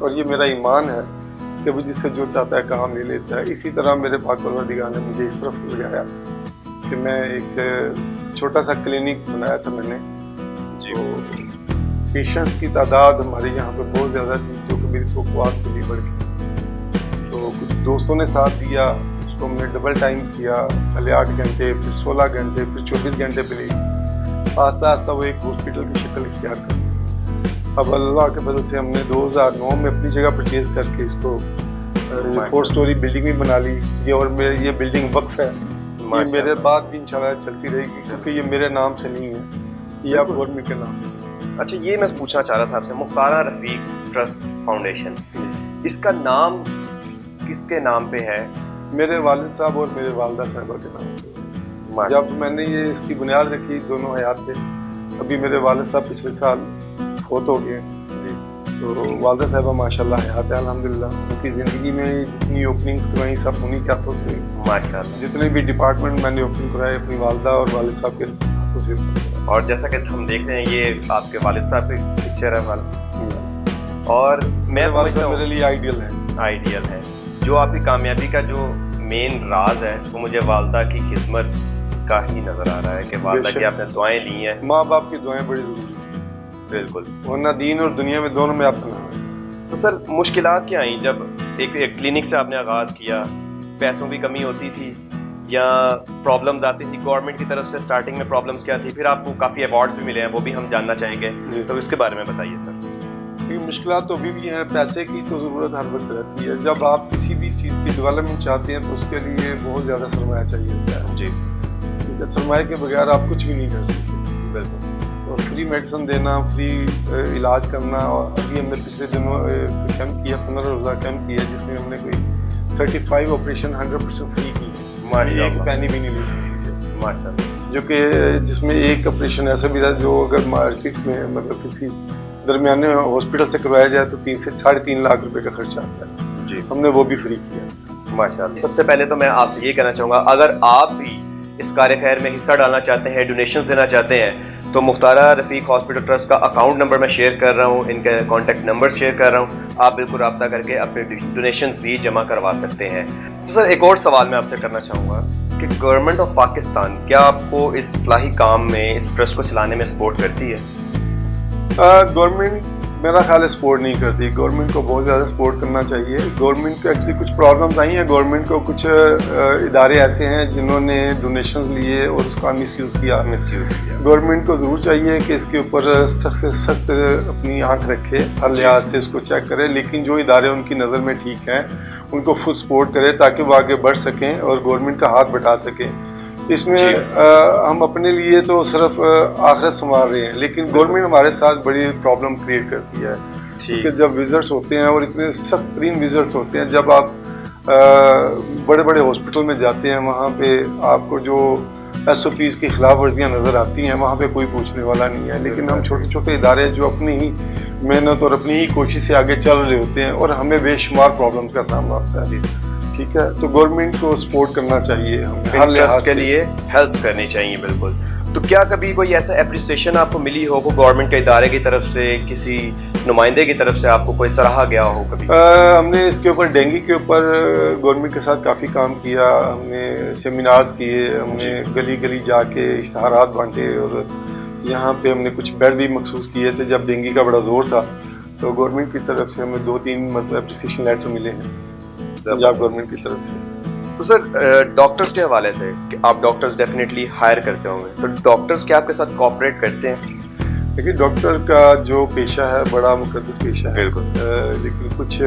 اور یہ میرا ایمان ہے کہ وہ جس سے جو چاہتا ہے کام لے لیتا ہے. اسی طرح میرے پاک پروردگار نے مجھے اس طرف لگایا کہ میں ایک چھوٹا سا کلینک بنایا تھا میں نے. تو پیشنٹس کی تعداد ہمارے یہاں پہ بہت زیادہ تھی جو کہ میری توقعات سے بھی بڑھ گئی. تو کچھ دوستوں نے ساتھ دیا, اس کو ہم نے ڈبل ٹائم کیا, پہلے 8 گھنٹے پھر 16 گھنٹے پھر 24 گھنٹے پہ لے. آہستہ آہستہ وہ ایک ہاسپٹل کی شکل اختیار کر. اب اللہ کے فضل سے ہم نے 2009 میں اپنی جگہ پرچیز کر کے اس کو 4 سٹوری بلڈنگ بھی بنا لی. یہ بلڈنگ وقف ہے, یہ میرے بعد بھی انشاءاللہ چلتی رہے گی کیونکہ یہ میرے نام سے نہیں ہے, یہ آپ گورنمنٹ کے نام سے. اچھا, یہ میں پوچھنا چاہ رہا تھا آپ سے, مختارہ رفیق ٹرسٹ فاؤنڈیشن, اس کا نام کس کے نام پہ ہے؟ میرے والد صاحب اور میرے والدہ صاحبہ کے نام پہ. جب میں نے یہ اس کی بنیاد رکھی دونوں حیات تھے. ابھی میرے والد صاحب پچھلے سال فوت ہو گئے جی. تو والدہ صاحبہ ماشاءاللہ حیات ہے الحمدللہ. ان کی زندگی میں جتنی اوپننگز کروائیں سب انہیں کے ہاتھوں سے ہوئی ماشاءاللہ. جتنے بھی ڈپارٹمنٹ میں نے اوپن کرائے اپنی والدہ اور والد صاحب کے ہاتھوں سے. اور جیسا کہ ہم دیکھ رہے ہیں یہ آپ کے والد صاحب کی پکچر ہے اور میں سمجھتا ہوں میرے لیے آئیڈیل ہے. جو آپ کی کامیابی کا جو مین راز ہے وہ مجھے والدہ کی خدمت کا ہی نظر آ رہا ہے کہ والدہ کی آپ نے دعائیں لی ہیں. ماں باپ کی دعائیں بڑی ضروری ہیں. بالکل, ورنہ دین اور دنیا میں دونوں میں آپ کا نام ہے. تو سر مشکلات کیا آئیں جب ایک کلینک سے آپ نے آغاز کیا؟ پیسوں کی کمی ہوتی تھی یا پرابلمز آتی تھی گورنمنٹ کی طرف سے؟ اسٹارٹنگ میں پرابلمز کیا تھی؟ پھر آپ کو کافی ایوارڈز بھی ملے ہیں, وہ بھی ہم جاننا چاہیں گے, تو اس کے بارے میں بتائیے سر. مشکلات تو ابھی بھی ہیں. پیسے کی تو ضرورت ہر وقت رہتی ہے. جب آپ کسی بھی چیز کی ڈیولپمنٹ چاہتے ہیں تو اس کے لیے بہت زیادہ سرمایہ چاہیے ہوتا ہے جی. کیونکہ سرمایہ کے بغیر آپ کچھ بھی نہیں کر سکتے. بالکل. اور فری میڈیسن دینا, فری علاج کرنا. اور ابھی ہم نے پچھلے دنوں کیمپ کیا, 15 روزہ کیمپ کیا جس میں ہم نے کوئی 35 آپریشن 100% فری کی. ایک پینی بھی نہیں لی کسی سے ماشاءاللہ. جو کہ جس میں ایک آپریشن ایسا بھی تھا جو اگر مارکیٹ میں مطلب کسی درمیانے ہاسپٹل سے کروایا جائے تو 3 سے 3.5 لاکھ روپے کا خرچہ آتا ہے جی. ہم نے وہ بھی فری کیا ماشاءاللہ. سب سے پہلے تو میں آپ سے یہ کہنا چاہوں گا, اگر آپ بھی اس کار خیر میں حصہ ڈالنا چاہتے ہیں, ڈونیشنز دینا چاہتے ہیں, تو مختارہ رفیق ہاسپٹل ٹرسٹ کا اکاؤنٹ نمبر میں شیئر کر رہا ہوں, ان کے کانٹیکٹ نمبر شیئر کر رہا ہوں. آپ بالکل رابطہ کر کے اپنے ڈونیشنز بھی جمع کروا سکتے ہیں. تو سر ایک اور سوال میں آپ سے کرنا چاہوں گا کہ گورنمنٹ آف پاکستان کیا آپ کو اس فلاحی کام میں, اس ٹرسٹ کو چلانے میں سپورٹ کرتی ہے؟ گورنمنٹ میرا خیال ہے سپورٹ نہیں کرتی. گورنمنٹ کو بہت زیادہ سپورٹ کرنا چاہیے. گورنمنٹ کو ایکچولی کچھ پرابلمز آئی ہیں. گورنمنٹ کو کچھ ادارے ایسے ہیں جنہوں نے ڈونیشنز لیے اور اس کا مس یوز کیا. گورنمنٹ کو ضرور چاہیے کہ اس کے اوپر سخت سے سخت اپنی آنکھ رکھے, ہر لحاظ سے اس کو چیک کرے. لیکن جو ادارے ان کی نظر میں ٹھیک ہیں ان کو فل سپورٹ کرے تاکہ وہ آگے بڑھ سکیں اور گورنمنٹ کا ہاتھ بٹا سکیں. اس میں ہم اپنے لیے تو صرف آخرت سنوار رہے ہیں, لیکن گورنمنٹ ہمارے ساتھ بڑی پرابلم کریٹ کرتی ہے. کیونکہ جب وزٹس ہوتے ہیں اور اتنے سخت ترین وزٹس ہوتے ہیں, جب آپ بڑے بڑے ہاسپٹل میں جاتے ہیں وہاں پہ آپ کو جو SOPs کی خلاف ورزیاں نظر آتی ہیں وہاں پہ کوئی پوچھنے والا نہیں ہے. لیکن ہم چھوٹے چھوٹے ادارے جو اپنی ہی محنت اور اپنی ہی کوشش سے آگے چل رہے ہوتے ہیں اور ہمیں بے شمار پرابلمس کا سامنا ہوتا ہے. ٹھیک ہے, تو گورنمنٹ کو سپورٹ کرنا چاہیے, ہمیں ہر لحاظ کے لیے ہیلپ کرنی چاہیے. بالکل. تو کیا کبھی کوئی ایسا اپریسیشن آپ کو ملی ہو گورنمنٹ کے ادارے کی طرف سے, کسی نمائندے کی طرف سے آپ کو کوئی سراہا گیا ہو کبھی؟ ہم نے اس کے اوپر ڈینگی کے اوپر گورنمنٹ کے ساتھ کافی کام کیا. ہم نے سیمینارز کیے, ہم نے گلی گلی جا کے اشتہارات بانٹے اور یہاں پہ ہم نے کچھ بیڈ بھی مخصوص کیے تھے. جب ڈینگی کا بڑا زور تھا تو گورنمنٹ کی طرف سے ہمیں 2-3 مطلب اپریسیشن لیٹر ملے ہیں پنجاب گورنمنٹ کی طرف سے. تو سر ڈاکٹرز کے حوالے سے کہ آپ ڈاکٹرز ڈیفینیٹلی ہائر کرتے ہوں گے, تو ڈاکٹرز کیا آپ کے ساتھ کوآپریٹ کرتے ہیں؟ دیکھیے ڈاکٹر کا جو پیشہ ہے بڑا مقدس پیشہ ہے. بالکل. لیکن کچھ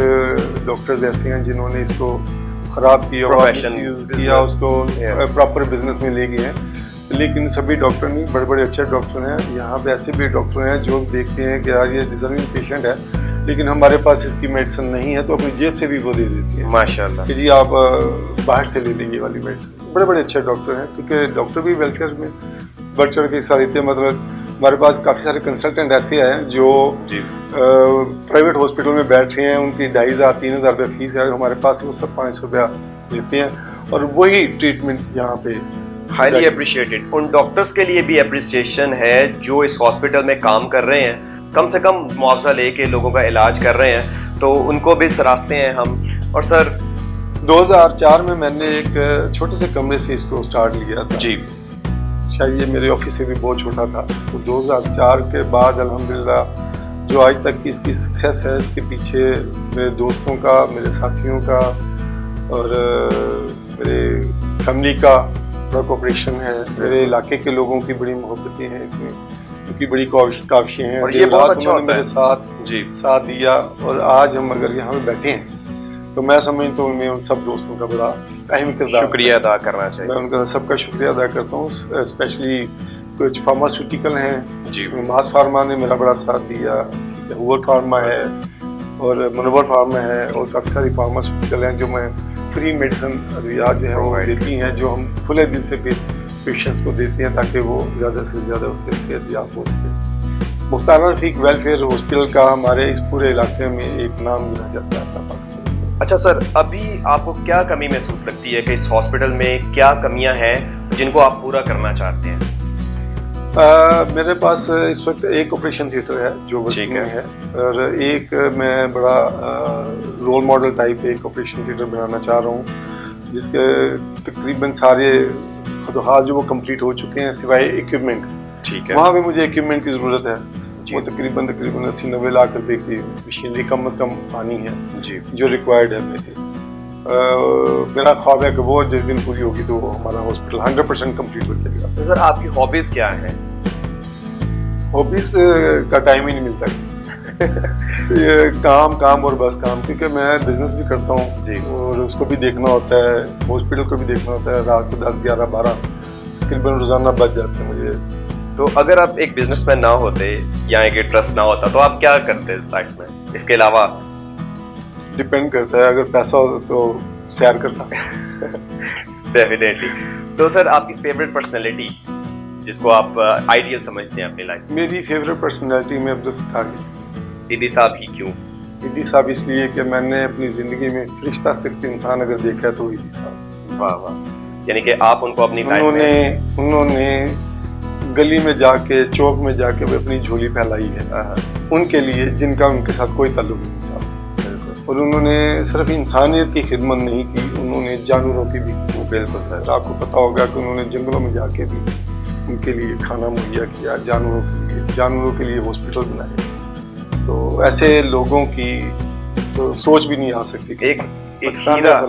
ڈاکٹرز ایسے ہیں جنہوں نے اس کو خراب کیا اور یوز کیا, اس کو پراپر بزنس میں لے گئے ہیں. لیکن سبھی ڈاکٹر نہیں, بڑے بڑے اچھے ڈاکٹر ہیں. یہاں پہ ایسے بھی ڈاکٹر ہیں جو دیکھتے ہیں کہ یار یہ ڈیزرونگ پیشنٹ ہے لیکن ہمارے پاس اس کی میڈیسن نہیں ہے, تو اپنی جیب سے بھی وہ دے دیتی ہیں ماشاءاللہ کہ جی آپ باہر سے لے لیں یہ والی میڈیسن. بڑے بڑے اچھے ڈاکٹر ہیں کیونکہ ڈاکٹر بھی ویلفیئر میں بڑھ چڑھ کے حصہ لیتے ہیں. مطلب ہمارے پاس کافی سارے کنسلٹنٹ ایسے ہیں جو پرائیویٹ ہاسپٹل میں بیٹھے ہیں, ان کی 2500-3000 روپے فیس ہے, ہمارے پاس وہ سب 500 روپیہ لیتے ہیں اور وہی ٹریٹمنٹ یہاں پہ ہائیلی اپریشیٹڈ. ان ڈاکٹرز کے لیے بھی اپریسیشن ہے جو اس ہاسپٹل میں کام کر رہے ہیں, کم سے کم معاوضہ لے کے لوگوں کا علاج کر رہے ہیں. تو ان کو بھی سراہتے ہیں ہم. اور سر 2004 میں نے ایک چھوٹے سے کمرے سے اس کو سٹارٹ لیا تھا. جی شاید یہ میرے آفس سے بھی بہت چھوٹا تھا. تو 2004 کے بعد الحمدللہ جو آج تک کی اس کی سکسیس ہے, اس کے پیچھے میرے دوستوں کا, میرے ساتھیوں کا اور میرے فیملی کا بڑا کوپریشن ہے. میرے علاقے کے لوگوں کی بڑی محبتیں ہیں اس میں, ان کی بڑی کاوشیں ہیں. اور یہ بہت اچھا ہوتا ہے میرے ساتھ دیا. اور آج ہم اگر یہاں پہ بیٹھے ہیں تو میں سمجھتا ہوں میں ان سب دوستوں کا بڑا اہم کردار شکریہ ادا کرنا چاہیے. میں ان کا سب کا شکریہ ادا کرتا ہوں. اسپیشلی کچھ فارماسیوٹیکل ہیں, جی ماس فارما نے میرا بڑا ساتھ دیا, ہوور فارما ہے اور منور فارما ہے, اور کافی ساری فارماسیوٹیکل ہیں جو میں فری میڈیسن ادویات جو ہے وہ دیتی ہیں, جو ہم کھلے دل سے پیشنٹس کو دیتے ہیں تاکہ وہ زیادہ سے زیادہ اس سے صحت یاب ہو سکے. مختار رفیق ویلفیئر ہاسپٹل کا ہمارے اس پورے علاقے میں ایک نام ملا جاتا ہے. اچھا سر, ابھی آپ کو کیا کمی محسوس لگتی ہے کہ اس ہاسپٹل میں کیا کمیاں ہیں جن کو آپ پورا کرنا چاہتے ہیں؟ میرے پاس اس وقت ایک آپریشن تھیٹر ہے جو ورکنگ میں ہے, اور ایک میں بڑا رول ماڈل ٹائپ ایک آپریشن تھیٹر بنانا چاہ رہا ہوں, جس کے تقریباً سارے خدوحات جو وہ کمپلیٹ ہو چکے ہیں سوائے ایکوپمنٹ. ٹھیک ہے, وہاں پہ مجھے ایکوپمنٹ کی ضرورت ہے. وہ تقریباً 80-90 لاکھ روپے کی مشینری کم از کم آنی ہے جی جو ریکوائرڈ ہے. میرا خواب ہے کہ وہ جس دن پوری ہوگی تو ہمارا ہاسپٹل 100% کمپلیٹ ہو جائے گا. سر آپ کی ہابیز کیا ہیں؟ ہابیز کا ٹائم ہی نہیں ملتا. کام اور بس کام, کیونکہ میں بزنس بھی کرتا ہوں جی, اور اس کو بھی دیکھنا ہوتا ہے, ہاسپٹل کو بھی دیکھنا ہوتا ہے. رات کو 10-11-12 تقریباً روزانہ بچ جاتے ہیں مجھے. تو اگر آپ ایک بزنس مین نہ ہوتے یا ایک ٹرسٹ نہ ہوتا تو آپ کیا کرتے لائف میں اس کے علاوہ؟ ڈپینڈ کرتا ہے, اگر پیسہ ہو تو سیر کرتا ڈیفینیٹلی. تو سر آپ کی فیوریٹ پرسنالٹی جس کو آپ آئیڈیل سمجھتے ہیں اپنی لائف میں؟ میری فیوریٹ پرسنالٹی میں عبدالستار ایدی صاحب ہی کیوں؟ ایدی صاحب اس لیے کہ میں نے اپنی زندگی میں فرشتہ صرف انسان اگر دیکھا ہے تو ایدی صاحب. واہ واہ, یعنی کہ آپ ان کو اپنی انہوں نے گلی میں جا کے, چوک میں جا کے وہ اپنی جھولی پھیلائی ہے ان کے لیے جن کا ان کے ساتھ کوئی تعلق نہیں تھا. اور انہوں نے صرف انسانیت کی خدمت نہیں کی, انہوں نے جانوروں کی بھی کی. بالکل سر, آپ کو پتا ہوگا کہ انہوں نے جنگلوں میں جا کے بھی ان کے لیے کھانا مہیا کیا, جانوروں کے لیے ہاسپٹل بنائے. تو ایسے لوگوں کی تو سوچ بھی نہیں آ سکتی. ایک ہیرا,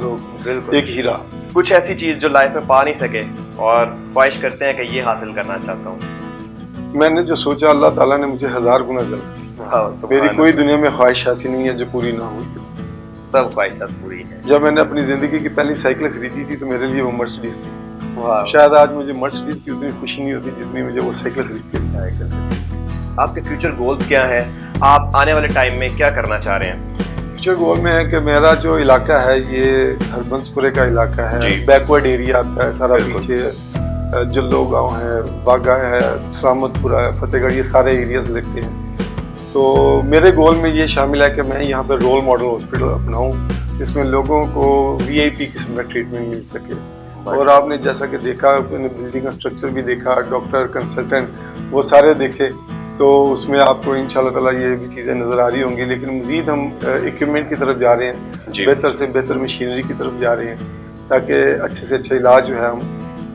بالکل ایک ہیرا, کچھ ایسی چیز جو لائف میں پا نہیں سکے اور خواہش کرتے ہیں کہ یہ حاصل کرنا چاہتا ہوں. میں نے جو سوچا اللہ تعالیٰ نے مجھے 1000 گنا دیا. میری کوئی دنیا میں خواہش ایسی نہیں ہے جو پوری نہ ہوئی. سب خواہشات پوری ہیں. جب میں نے اپنی زندگی کی پہلی سائیکل خریدی تھی تو میرے لیے وہ مرسڈیز تھی. شاید آج مجھے مرسڈیز کی اتنی خوشی نہیں ہوتی جتنی مجھے وہ سائیکل خرید کے. آپ کے فیوچر گولز کیا ہیں؟ آپ آنے والے ٹائم میں کیا کرنا چاہ رہے ہیں؟ فیوچر گول میں ہے کہ میرا جو علاقہ ہے یہ ہربنس پورے کا علاقہ ہے, بیکورڈ ایریا آتا ہے سارا. پیچھے جلو گاؤں ہے, باغا ہے, سلامت پورہ ہے, فتح گڑھ, یہ سارے ایریاز لگتے ہیں. تو میرے گول میں یہ شامل ہے کہ میں یہاں پہ رول ماڈل ہاسپٹل اپناؤں جس میں لوگوں کو VIP قسم کا ٹریٹمنٹ مل سکے. اور آپ نے جیسا کہ دیکھا, بلڈنگ کا اسٹرکچر بھی دیکھا, ڈاکٹر, کنسلٹنٹ وہ سارے دیکھے, تو اس میں آپ کو انشاءاللہ تعالیٰ یہ بھی چیزیں نظر آ رہی ہوں گی. لیکن مزید ہم ایکوپمنٹ کی طرف جا رہے ہیں, بہتر سے بہتر مشینری کی طرف جا رہے ہیں تاکہ اچھے سے اچھا علاج جو ہے ہم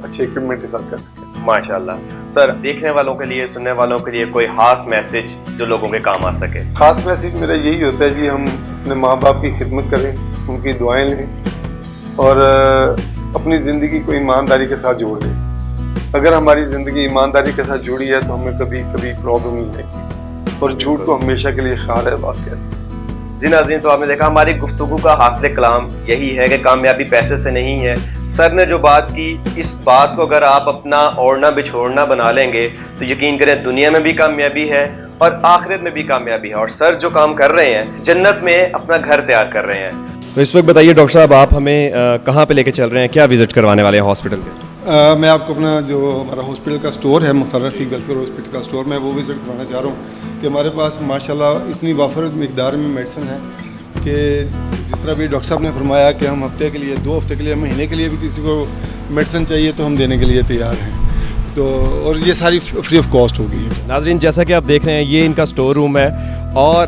اچھے ایکوپمنٹ کے ساتھ کر سکیں. ماشاءاللہ. سر دیکھنے والوں کے لیے, سننے والوں کے لیے کوئی خاص میسج جو لوگوں کے کام آ سکے؟ خاص میسج میرا یہی ہوتا ہے جی, ہم اپنے ماں باپ کی خدمت کریں, ان کی دعائیں لیں اور اپنی زندگی کو ایمانداری کے ساتھ جوڑ لیں. اگر ہماری زندگی ایمانداری کے ساتھ جڑی ہے تو ہمیں کبھی پرابلم نہیں آئے, اور جھوٹ کو ہمیشہ کے لیے خیال ہے بات کہتے ہیں. جی ناظرین, تو آپ نے دیکھا ہماری گفتگو کا حاصل کلام یہی ہے کہ کامیابی پیسے سے نہیں ہے. سر نے جو بات کی, اس بات کو اگر آپ اپنا اوڑھنا بچھوڑنا بنا لیں گے تو یقین کریں دنیا میں بھی کامیابی ہے اور آخرت میں بھی کامیابی ہے. اور سر جو کام کر رہے ہیں جنت میں اپنا گھر تیار کر رہے ہیں. تو اس وقت بتائیے ڈاکٹر صاحب, آپ ہمیں کہاں پہ لے کے چل رہے ہیں, کیا وزٹ کروانے والے ہیں ہاسپٹل کے؟ میں آپ کو اپنا جو ہمارا ہاسپٹل کا سٹور ہے, مختار رفیق ویلفیئر ہاسپٹل کا سٹور, میں وہ وزٹ کرانا چاہ رہا ہوں کہ ہمارے پاس ماشاءاللہ اتنی وافر مقدار میں میڈیسن ہے کہ جس طرح بھی ڈاکٹر صاحب نے فرمایا کہ ہم ہفتے کے لیے, 2 ہفتے کے لیے, مہینے کے لیے بھی کسی کو میڈیسن چاہیے تو ہم دینے کے لیے تیار ہیں. تو اور یہ ساری فری آف کاسٹ ہوگی. ناظرین جیسا کہ آپ دیکھ رہے ہیں یہ ان کا سٹور روم ہے اور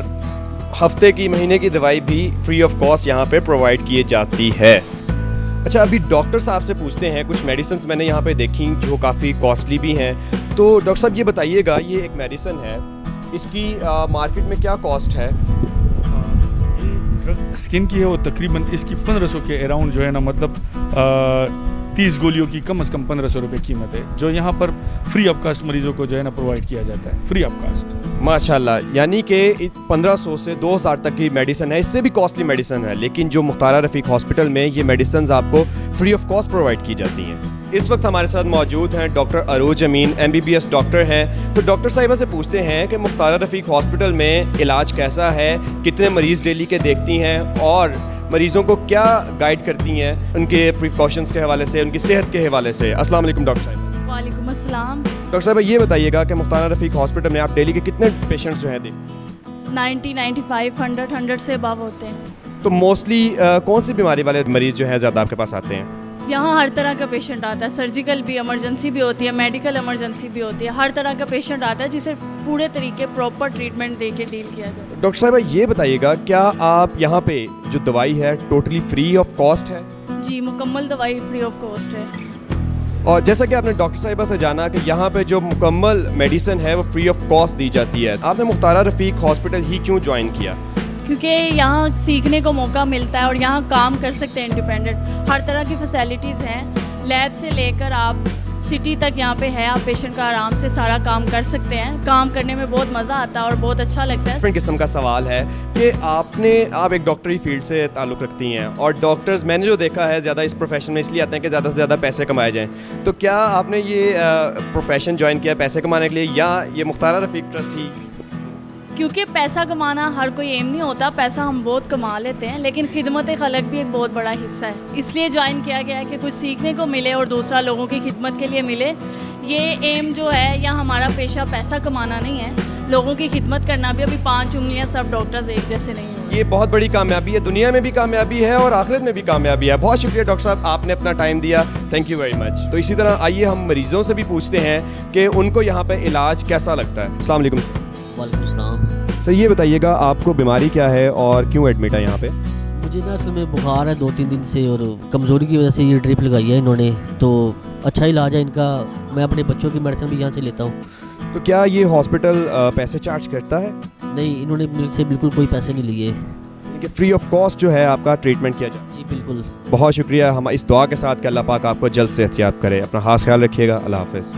ہفتے کی مہینے کی دوائی بھی فری آف کاسٹ یہاں پہ پرووائڈ کی جاتی ہے. اچھا ابھی ڈاکٹر صاحب سے پوچھتے ہیں, کچھ میڈیسنس میں نے یہاں پہ دیکھی جو کافی کاسٹلی بھی ہیں. تو ڈاکٹر صاحب یہ بتائیے گا, یہ ایک میڈیسن ہے, اس کی مارکیٹ میں کیا کاسٹ ہے؟ اسکن کی ہے وہ تقریباً اس کی 1500 کے اراؤنڈ جو ہے نا, مطلب 30 گولیوں کی کم از کم 1500 روپے قیمت ہے, جو یہاں پر فری آف کاسٹ مریضوں کو جو ہے نا پرووائڈ کیا جاتا ہے, فری آف کاسٹ. ماشاء اللہ, یعنی کہ 1500 سے 2000 تک کی میڈیسن ہے, اس سے بھی کاسٹلی میڈیسن ہے, لیکن جو مختارہ رفیق ہاسپٹل میں یہ میڈیسنز آپ کو فری آف کاسٹ پرووائڈ کی جاتی ہیں. اس وقت ہمارے ساتھ موجود ہیں ڈاکٹر عروج امین, MBBS ڈاکٹر ہیں. تو ڈاکٹر صاحبہ سے پوچھتے ہیں کہ مختارہ رفیق ہاسپٹل میں علاج کیسا ہے, کتنے مریض ڈیلی کے دیکھتی ہیں, اور مریضوں کو کیا گائیڈ کرتی ہیں ان کے پریکاشنز کے حوالے سے, ان کی صحت کے حوالے سے. السلام علیکم ڈاکٹر صاحب. وعلیکم السلام. ڈاکٹر صاحب یہ بتائیے گا کہ مختارہ رفیق ہاسپٹل میں آپ ڈیلی کے کتنے پیشنٹس جو ہیں 90, 95, 100 سے ابو ہوتے ہیں. تو موسٹلی کون سی بیماری والے مریض جو ہیں زیادہ آپ کے پاس آتے ہیں؟ یہاں ہر طرح کا پیشنٹ آتا ہے, سرجیکل بھی, ایمرجنسی بھی ہوتی ہے, میڈیکل ایمرجنسی بھی ہوتی ہے, ہر طرح کا پیشنٹ آتا ہے جسے پورے طریقے پراپر ٹریٹمنٹ دے کے ڈیل کیا جاتا ہے. ڈاکٹر صاحبہ یہ بتائیے گا, کیا آپ یہاں پہ جو دوائی ہے ٹوٹلی فری آف کاسٹ ہے؟ جی, مکمل دوائی فری آف کاسٹ ہے. اور جیسا کہ آپ نے ڈاکٹر صاحبہ سے جانا کہ یہاں پہ جو مکمل میڈیسن ہے وہ فری آف کاسٹ دی جاتی ہے, آپ نے مختارہ رفیق ہاسپٹل ہی کیوں جوائن کیا؟ کیونکہ یہاں سیکھنے کو موقع ملتا ہے اور یہاں کام کر سکتے ہیں انڈیپینڈنٹ, ہر طرح کی فیسلٹیز ہیں, لیب سے لے کر آپ سٹی تک یہاں پہ ہے, آپ پیشنٹ کا آرام سے سارا کام کر سکتے ہیں. کام کرنے میں بہت مزہ آتا ہے اور بہت اچھا لگتا ہے. ڈفرینٹ قسم کا سوال ہے کہ آپ ایک ڈاکٹری فیلڈ سے تعلق رکھتی ہیں, اور ڈاکٹرز میں نے جو دیکھا ہے زیادہ اس پروفیشن میں اس لیے آتے ہیں کہ زیادہ سے زیادہ پیسے کمائے جائیں. تو کیا آپ نے یہ پروفیشن جوائن کیا پیسے کمانے کے لیے, یا یہ مختارہ رفیق ٹرسٹ ہی؟ کیونکہ پیسہ کمانا ہر کوئی ایم نہیں ہوتا, پیسہ ہم بہت کما لیتے ہیں, لیکن خدمت خلق بھی ایک بہت بڑا حصہ ہے. اس لیے جوائن کیا گیا ہے کہ کچھ سیکھنے کو ملے اور دوسرا لوگوں کی خدمت کے لیے ملے. یہ ایم جو ہے, یا ہمارا پیشہ پیسہ کمانا نہیں ہے, لوگوں کی خدمت کرنا بھی. ابھی 5 انگلیاں سب ڈاکٹرز ایک جیسے نہیں ہیں. یہ بہت بڑی کامیابی ہے, دنیا میں بھی کامیابی ہے اور آخرت میں بھی کامیابی ہے. بہت شکریہ ڈاکٹر صاحب, آپ نے اپنا ٹائم دیا, تھینک یو ویری مچ. تو اسی طرح آئیے ہم مریضوں سے بھی پوچھتے ہیں کہ ان کو یہاں پہ علاج کیسا لگتا ہے. السلام علیکم. وعلیکم السلام. سر یہ بتائیے گا آپ کو بیماری کیا ہے اور کیوں ایڈمٹ ہے یہاں پہ؟ مجھے نا اصل میں بخار ہے 2-3 دن سے, اور کمزوری کی وجہ سے یہ ڈرپ لگائی ہے انہوں نے, تو اچھا علاج ہے ان کا. میں اپنے بچوں کی میڈیسن بھی یہاں سے لیتا ہوں. تو کیا یہ ہاسپٹل پیسے چارج کرتا ہے؟ نہیں, انہوں نے مجھ سے بالکل کوئی پیسے نہیں لیے, کہ فری آف کاسٹ جو ہے آپ کا ٹریٹمنٹ کیا جائے. جی بالکل. بہت شکریہ. ہم اس دعا کے ساتھ کہ اللہ پاک آپ کو جلد سے صحت یاب کرے. اپنا خاص خیال رکھیے گا. اللہ حافظ.